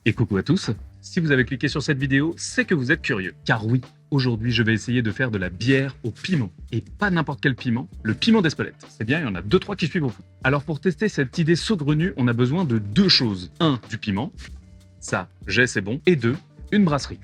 Et coucou à tous, si vous avez cliqué sur cette vidéo, c'est que vous êtes curieux. Car oui, aujourd'hui je vais essayer de faire de la bière au piment. Et pas n'importe quel piment, le piment d'Espelette. C'est bien, il y en a 2-3 qui suivent au fond. Alors pour tester cette idée saugrenue, on a besoin de deux choses. 1, du piment, ça, c'est bon. Et 2, une brasserie.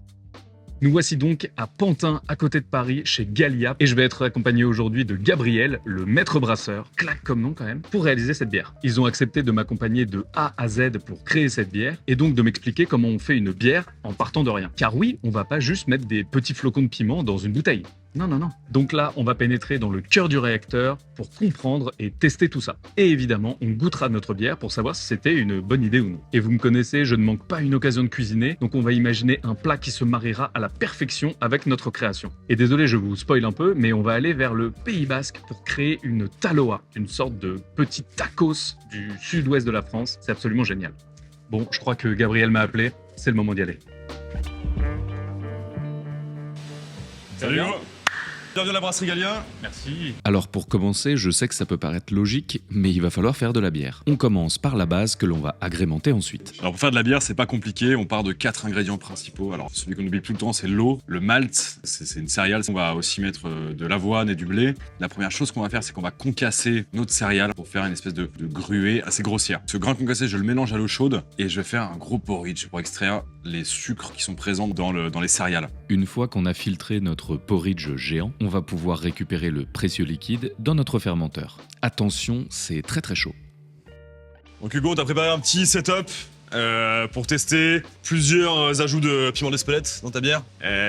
Nous voici donc à Pantin, à côté de Paris, chez Gallia, et je vais être accompagné aujourd'hui de Gabriel, le maître brasseur, claque comme nom quand même, pour réaliser cette bière. Ils ont accepté de m'accompagner de A à Z pour créer cette bière, et donc de m'expliquer comment on fait une bière en partant de rien. Car oui, on va pas juste mettre des petits flocons de piment dans une bouteille. Non, non, non. Donc là, on va pénétrer dans le cœur du réacteur pour comprendre et tester tout ça. Et évidemment, on goûtera notre bière pour savoir si c'était une bonne idée ou non. Et vous me connaissez, je ne manque pas une occasion de cuisiner, donc on va imaginer un plat qui se mariera à la perfection avec notre création. Et désolé, je vous spoil un peu, mais on va aller vers le Pays Basque pour créer une taloa, une sorte de petit tacos du sud-ouest de la France. C'est absolument génial. Bon, je crois que Gabriel m'a appelé, c'est le moment d'y aller. Salut. Bienvenue à la brasserie Gallia. Merci. Alors pour commencer, je sais que ça peut paraître logique, mais il va falloir faire de la bière. On commence par la base que l'on va agrémenter ensuite. Alors pour faire de la bière, c'est pas compliqué, on part de 4 ingrédients principaux. Alors celui qu'on oublie tout le temps, c'est l'eau, le malt, c'est une céréale. On va aussi mettre de l'avoine et du blé. La première chose qu'on va faire, c'est qu'on va concasser notre céréale pour faire une espèce de gruée assez grossière. Ce grain concassé, je le mélange à l'eau chaude et je vais faire un gros porridge pour extraire les sucres qui sont présents dans les céréales. Une fois qu'on a filtré notre porridge géant, on va pouvoir récupérer le précieux liquide dans notre fermenteur. Attention, c'est très très chaud. Donc Hugo, on t'a préparé un petit setup pour tester plusieurs ajouts de piment d'Espelette dans ta bière.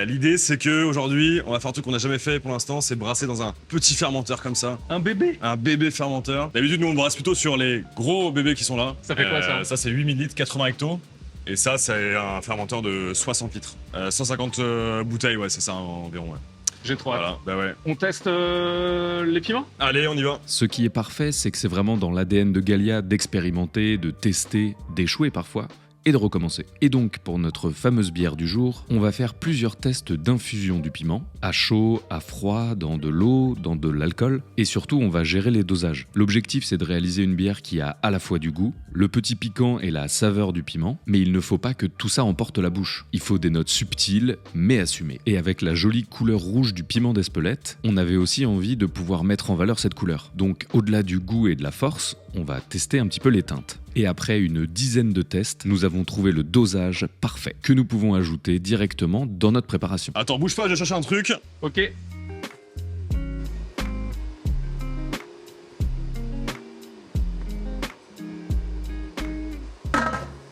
L'idée, c'est que aujourd'hui, on va faire un truc qu'on n'a jamais fait pour l'instant, c'est brasser dans un petit fermenteur comme ça. Un bébé? Un bébé fermenteur. D'habitude, nous, on brasse plutôt sur les gros bébés qui sont là. Ça fait quoi, ça? Ça, c'est 8 000 litres, 80 hectos. Et ça, c'est un fermenteur de 60 litres. 150 bouteilles, ouais, c'est ça environ, ouais. J'ai trop hâte. Voilà, bah ouais. On teste les piments? Allez, on y va. Ce qui est parfait, c'est que c'est vraiment dans l'ADN de Gallia d'expérimenter, de tester, d'échouer parfois, et de recommencer. Et donc, pour notre fameuse bière du jour, on va faire plusieurs tests d'infusion du piment, à chaud, à froid, dans de l'eau, dans de l'alcool, et surtout, on va gérer les dosages. L'objectif, c'est de réaliser une bière qui a à la fois du goût, le petit piquant et la saveur du piment, mais il ne faut pas que tout ça emporte la bouche. Il faut des notes subtiles, mais assumées. Et avec la jolie couleur rouge du piment d'Espelette, on avait aussi envie de pouvoir mettre en valeur cette couleur. Donc, au-delà du goût et de la force, on va tester un petit peu les teintes. Et après une dizaine de tests, nous avons trouvé le dosage parfait que nous pouvons ajouter directement dans notre préparation. Attends, bouge pas, je vais chercher un truc. Ok.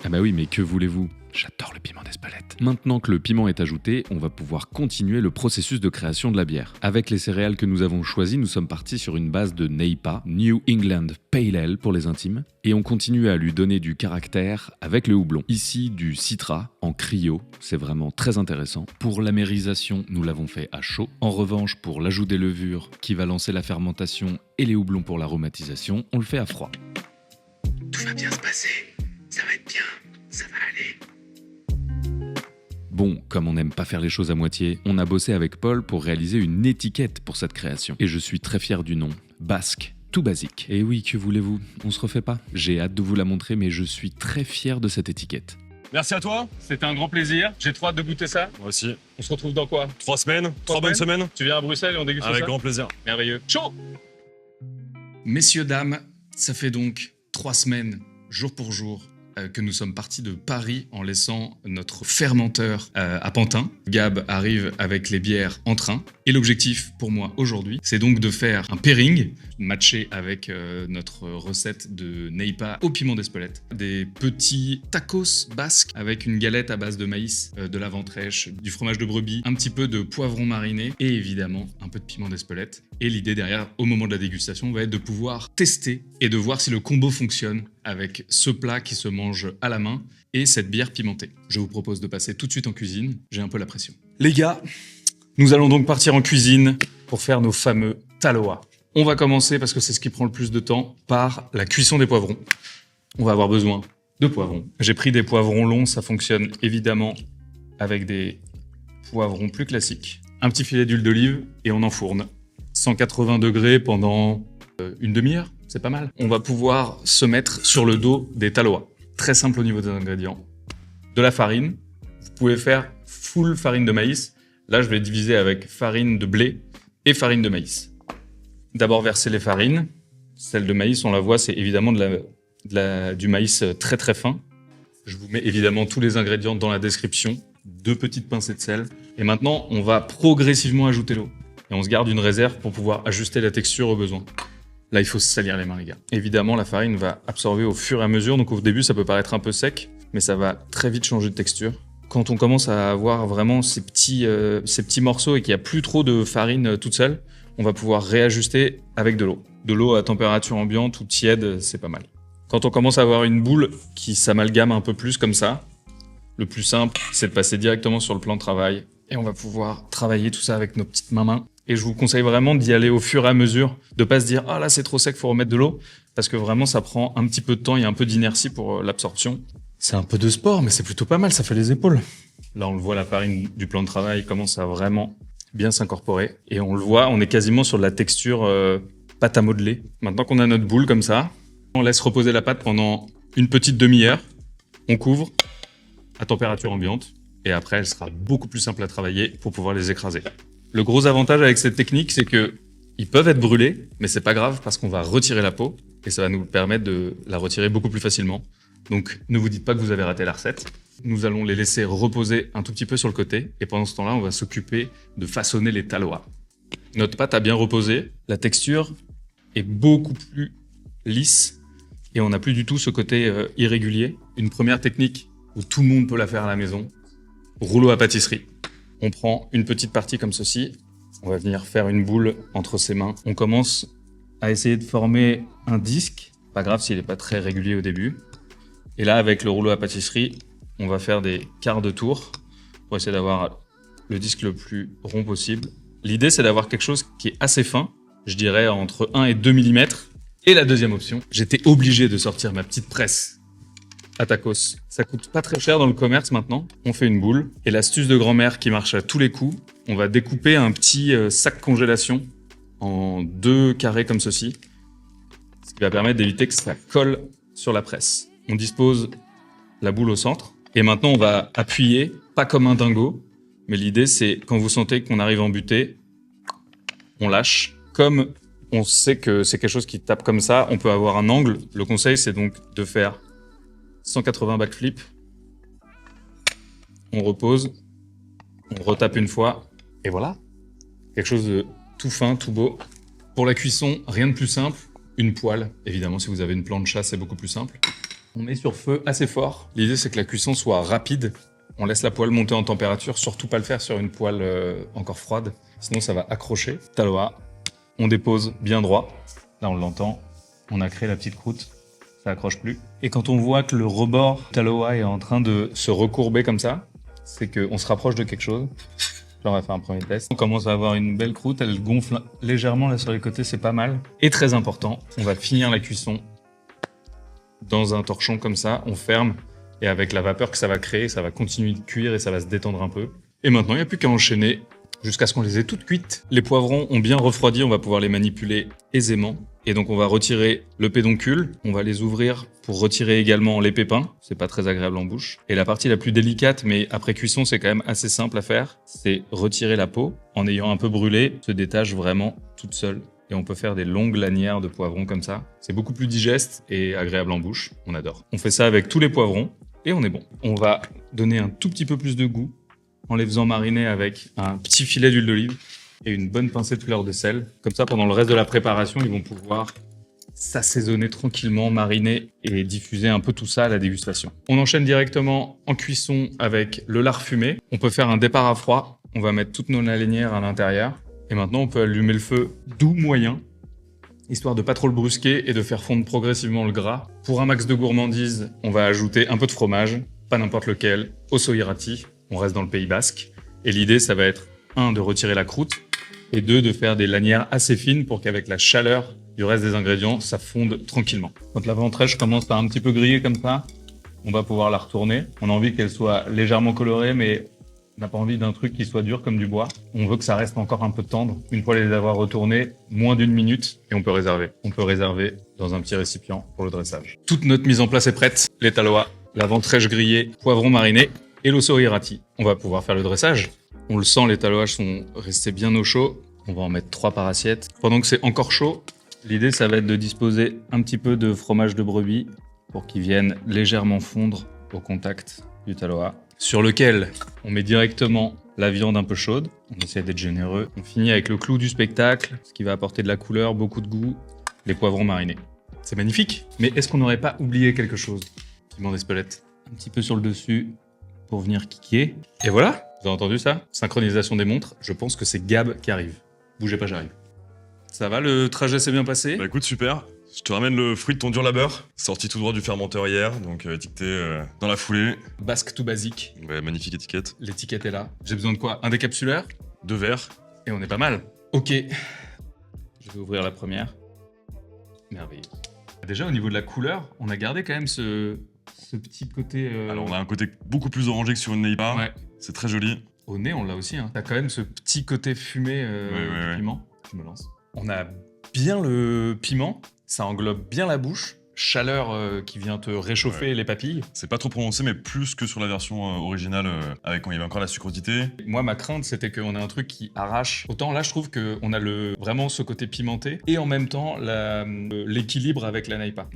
Ah bah oui, mais que voulez-vous ? J'adore le piment d'Espelette. Maintenant que le piment est ajouté, on va pouvoir continuer le processus de création de la bière. Avec les céréales que nous avons choisies, nous sommes partis sur une base de NEIPA, New England Pale Ale pour les intimes, et on continue à lui donner du caractère avec le houblon. Ici, du Citra en cryo, c'est vraiment très intéressant. Pour l'amérisation, nous l'avons fait à chaud. En revanche, pour l'ajout des levures qui va lancer la fermentation et les houblons pour l'aromatisation, on le fait à froid. Tout va bien se passer, ça va être bien, ça va aller. Bon, comme on n'aime pas faire les choses à moitié, on a bossé avec Paul pour réaliser une étiquette pour cette création. Et je suis très fier du nom, Basque, tout basique. Et oui, que voulez-vous, on se refait pas. J'ai hâte de vous la montrer, mais je suis très fier de cette étiquette. Merci à toi. C'était un grand plaisir. J'ai trop hâte de goûter ça. Moi aussi. On se retrouve dans quoi? 3 semaines, 3 bonnes semaines. Tu viens à Bruxelles et on déguste Avec ça? grand plaisir. Merveilleux. Chaud! Messieurs, dames, ça fait donc 3 semaines, jour pour jour, que nous sommes partis de Paris en laissant notre fermenteur à Pantin. Gab arrive avec les bières en train. Et l'objectif pour moi aujourd'hui, c'est donc de faire un pairing, matché avec notre recette de NEIPA au piment d'Espelette. Des petits tacos basques avec une galette à base de maïs, de la ventrèche, du fromage de brebis, un petit peu de poivron mariné et évidemment un peu de piment d'Espelette. Et l'idée derrière, au moment de la dégustation, va être de pouvoir tester et de voir si le combo fonctionne avec ce plat qui se mange à la main et cette bière pimentée. Je vous propose de passer tout de suite en cuisine, j'ai un peu la pression. Les gars, nous allons donc partir en cuisine pour faire nos fameux taloa. On va commencer, parce que c'est ce qui prend le plus de temps, par la cuisson des poivrons. On va avoir besoin de poivrons. J'ai pris des poivrons longs, ça fonctionne évidemment avec des poivrons plus classiques. Un petit filet d'huile d'olive et on enfourne. 180 degrés pendant une demi-heure, c'est pas mal. On va pouvoir se mettre sur le dos des taloa. Très simple au niveau des ingrédients. de la farine. Vous pouvez faire full farine de maïs. Là, je vais diviser avec farine de blé et farine de maïs. D'abord, verser les farines. Celle de maïs, on la voit, c'est évidemment du maïs très très fin. Je vous mets évidemment tous les ingrédients dans la description. 2 petites pincées de sel. Et maintenant, on va progressivement ajouter l'eau. Et on se garde une réserve pour pouvoir ajuster la texture au besoin. Là, il faut se salir les mains, les gars. Évidemment, la farine va absorber au fur et à mesure. Donc au début, ça peut paraître un peu sec, mais ça va très vite changer de texture. Quand on commence à avoir vraiment ces petits morceaux et qu'il n'y a plus trop de farine toute seule, on va pouvoir réajuster avec de l'eau. De l'eau à température ambiante ou tiède, c'est pas mal. Quand on commence à avoir une boule qui s'amalgame un peu plus comme ça, le plus simple, c'est de passer directement sur le plan de travail. Et on va pouvoir travailler tout ça avec nos petites mains. Et je vous conseille vraiment d'y aller au fur et à mesure, de pas se dire « Ah là, c'est trop sec, faut remettre de l'eau », parce que vraiment, ça prend un petit peu de temps, il y a un peu d'inertie pour l'absorption. C'est un peu de sport, mais c'est plutôt pas mal, ça fait les épaules. Là, on le voit, la farine du plan de travail commence à vraiment bien s'incorporer. Et on le voit, on est quasiment sur de la texture pâte à modeler. Maintenant qu'on a notre boule comme ça, on laisse reposer la pâte pendant une petite demi-heure. On couvre à température ambiante. Et après, elle sera beaucoup plus simple à travailler pour pouvoir les écraser. Le gros avantage avec cette technique, c'est que ils peuvent être brûlés, mais c'est pas grave parce qu'on va retirer la peau et ça va nous permettre de la retirer beaucoup plus facilement. Donc, ne vous dites pas que vous avez raté la recette. Nous allons les laisser reposer un tout petit peu sur le côté et pendant ce temps-là, on va s'occuper de façonner les taloas. Notre pâte a bien reposé, la texture est beaucoup plus lisse et on n'a plus du tout ce côté irrégulier. Une première technique où tout le monde peut la faire à la maison, rouleau à pâtisserie. On prend une petite partie comme ceci, on va venir faire une boule entre ses mains. On commence à essayer de former un disque, pas grave s'il n'est pas très régulier au début. Et là, avec le rouleau à pâtisserie, on va faire des quarts de tour pour essayer d'avoir le disque le plus rond possible. L'idée, c'est d'avoir quelque chose qui est assez fin, je dirais entre 1 et 2 mm. Et la deuxième option, j'étais obligé de sortir ma petite presse à tacos. Ça coûte pas très cher dans le commerce maintenant. On fait une boule. Et l'astuce de grand-mère qui marche à tous les coups, on va découper un petit sac congélation en 2 carrés comme ceci, ce qui va permettre d'éviter que ça colle sur la presse. On dispose la boule au centre. Et maintenant, on va appuyer, pas comme un dingo, mais l'idée, c'est quand vous sentez qu'on arrive en butée, on lâche. Comme on sait que c'est quelque chose qui tape comme ça, on peut avoir un angle. Le conseil, c'est donc de faire 180 backflip. On repose, on retape une fois, et voilà. Quelque chose de tout fin, tout beau. Pour la cuisson, rien de plus simple. Une poêle, évidemment, si vous avez une plancha, c'est beaucoup plus simple. On met sur feu assez fort. L'idée, c'est que la cuisson soit rapide. On laisse la poêle monter en température, surtout pas le faire sur une poêle encore froide, sinon ça va accrocher. Taloa, on dépose bien droit. Là, on l'entend. On a créé la petite croûte. Ça accroche plus. Et quand on voit que le rebord taloa est en train de se recourber comme ça, c'est qu'on se rapproche de quelque chose. Là, on va faire un premier test. On commence à avoir une belle croûte. Elle gonfle légèrement là sur les côtés, c'est pas mal. Et très important, on va finir la cuisson dans un torchon comme ça. On ferme. Et avec la vapeur que ça va créer, ça va continuer de cuire et ça va se détendre un peu. Et maintenant, il n'y a plus qu'à enchaîner jusqu'à ce qu'on les ait toutes cuites. Les poivrons ont bien refroidi, on va pouvoir les manipuler aisément. Et donc, on va retirer le pédoncule. On va les ouvrir pour retirer également les pépins. C'est pas très agréable en bouche. Et la partie la plus délicate, mais après cuisson, c'est quand même assez simple à faire, c'est retirer la peau. En ayant un peu brûlé, se détache vraiment toute seule. Et on peut faire des longues lanières de poivrons comme ça. C'est beaucoup plus digeste et agréable en bouche. On adore. On fait ça avec tous les poivrons. Et on est bon. On va donner un tout petit peu plus de goût en les faisant mariner avec un petit filet d'huile d'olive et une bonne pincée de fleur de sel. Comme ça, pendant le reste de la préparation, ils vont pouvoir s'assaisonner tranquillement, mariner et diffuser un peu tout ça à la dégustation. On enchaîne directement en cuisson avec le lard fumé. On peut faire un départ à froid. On va mettre toutes nos lanières à l'intérieur. Et maintenant, on peut allumer le feu doux moyen, histoire de pas trop le brusquer et de faire fondre progressivement le gras. Pour un max de gourmandise, on va ajouter un peu de fromage, pas n'importe lequel, osso irati. On reste dans le Pays Basque. Et l'idée, ça va être 1, de retirer la croûte, et 2, de faire des lanières assez fines pour qu'avec la chaleur du reste des ingrédients, ça fonde tranquillement. Quand la ventrèche commence à un petit peu griller comme ça, on va pouvoir la retourner. On a envie qu'elle soit légèrement colorée, mais on n'a pas envie d'un truc qui soit dur comme du bois. On veut que ça reste encore un peu tendre. Une fois les avoir retournés, moins d'1 minute, et on peut réserver. On peut réserver dans un petit récipient pour le dressage. Toute notre mise en place est prête. Les taloas la ventrèche grillée, poivron mariné et l'osso hirati. On va pouvoir faire le dressage. On le sent, les taloages sont restés bien au chaud. On va en mettre 3 par assiette. Pendant que c'est encore chaud, l'idée, ça va être de disposer un petit peu de fromage de brebis pour qu'il vienne légèrement fondre au contact du taloa, sur lequel on met directement la viande un peu chaude. On essaie d'être généreux. On finit avec le clou du spectacle, ce qui va apporter de la couleur, beaucoup de goût, les poivrons marinés. C'est magnifique, mais est-ce qu'on n'aurait pas oublié quelque chose? Piment d'Espelette. Un petit peu sur le dessus pour venir kicker. Et voilà, vous avez entendu ça? Synchronisation des montres, je pense que c'est Gab qui arrive. Bougez pas, j'arrive. Ça va, le trajet s'est bien passé? Bah écoute, super. Je te ramène le fruit de ton dur labeur, sorti tout droit du fermenteur hier, donc étiqueté dans la foulée. Basque tout basique. Ouais, magnifique étiquette. L'étiquette est là. J'ai besoin de quoi? Un décapsuleur? 2 verres. Et on est pas mal. Ok. Je vais ouvrir la première. Merveilleux. Déjà, au niveau de la couleur, on a gardé quand même ce petit côté... Alors on a un côté beaucoup plus orangé que sur une Neipa. Ouais. C'est très joli. Au nez, on l'a aussi. Hein. T'as quand même ce petit côté fumé du piment. Je me lance. On a bien le piment. Ça englobe bien la bouche. Chaleur qui vient te réchauffer les papilles. C'est pas trop prononcé, mais plus que sur la version originale, avec quand il y avait encore la sucrosité. Moi, ma crainte, c'était qu'on ait un truc qui arrache. Autant là, je trouve qu'on a vraiment ce côté pimenté et en même temps l'équilibre avec la Neipa.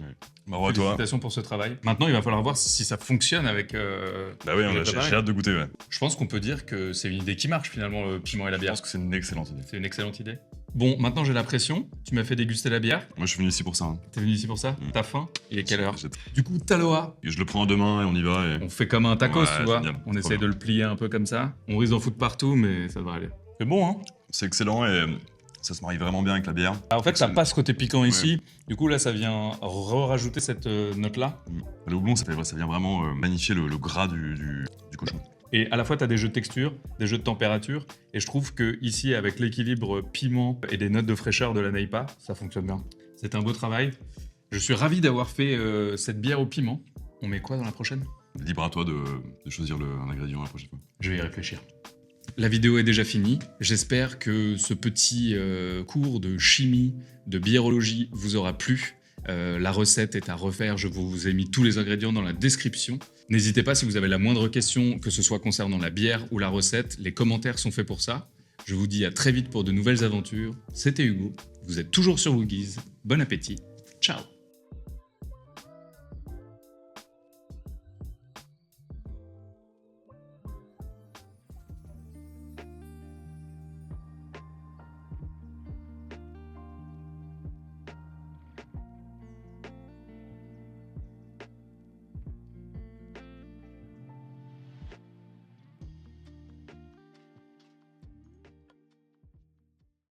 Bravo à toi. Félicitations pour ce travail. Maintenant, il va falloir voir si ça fonctionne avec... Bah oui, j'ai hâte de goûter, ouais. Je pense qu'on peut dire que c'est une idée qui marche finalement, le piment et la Je bière. pense que c'est une excellente idée. C'est une excellente idée. Bon, maintenant j'ai la pression. Tu m'as fait déguster la bière. Moi je suis venu ici pour ça. Hein. T'es venu ici pour ça? T'as faim? Il est quelle heure? J'ai- Du coup, taloa. Je le prends à 2 mains et on y va. Et... On fait comme un tacos, Ouais, tu vois. génial. On Trop essaie bien. de le plier un peu comme ça. On risque d'en foutre partout, mais ça devrait aller. C'est bon, hein? C'est excellent et ça se marie vraiment bien avec la bière. En fait, ça C'est- passe côté piquant ici. Du coup, là, ça vient rajouter cette note-là. Le houblon, ça vient vraiment magnifier le gras du cochon. Et à la fois, tu as des jeux de texture, des jeux de température. Et je trouve que ici, avec l'équilibre piment et des notes de fraîcheur de la Neipa, ça fonctionne bien. C'est un beau travail. Je suis ravi d'avoir fait cette bière au piment. On met quoi dans la prochaine? Libre à toi de choisir un ingrédient la prochaine fois. Je vais y réfléchir. La vidéo est déjà finie. J'espère que ce petit cours de chimie, de biérologie vous aura plu. La recette est à refaire. Je vous ai mis tous les ingrédients dans la description. N'hésitez pas si vous avez la moindre question, que ce soit concernant la bière ou la recette. Les commentaires sont faits pour ça. Je vous dis à très vite pour de nouvelles aventures. C'était Hugo. Vous êtes toujours sur Woogies. Bon appétit. Ciao.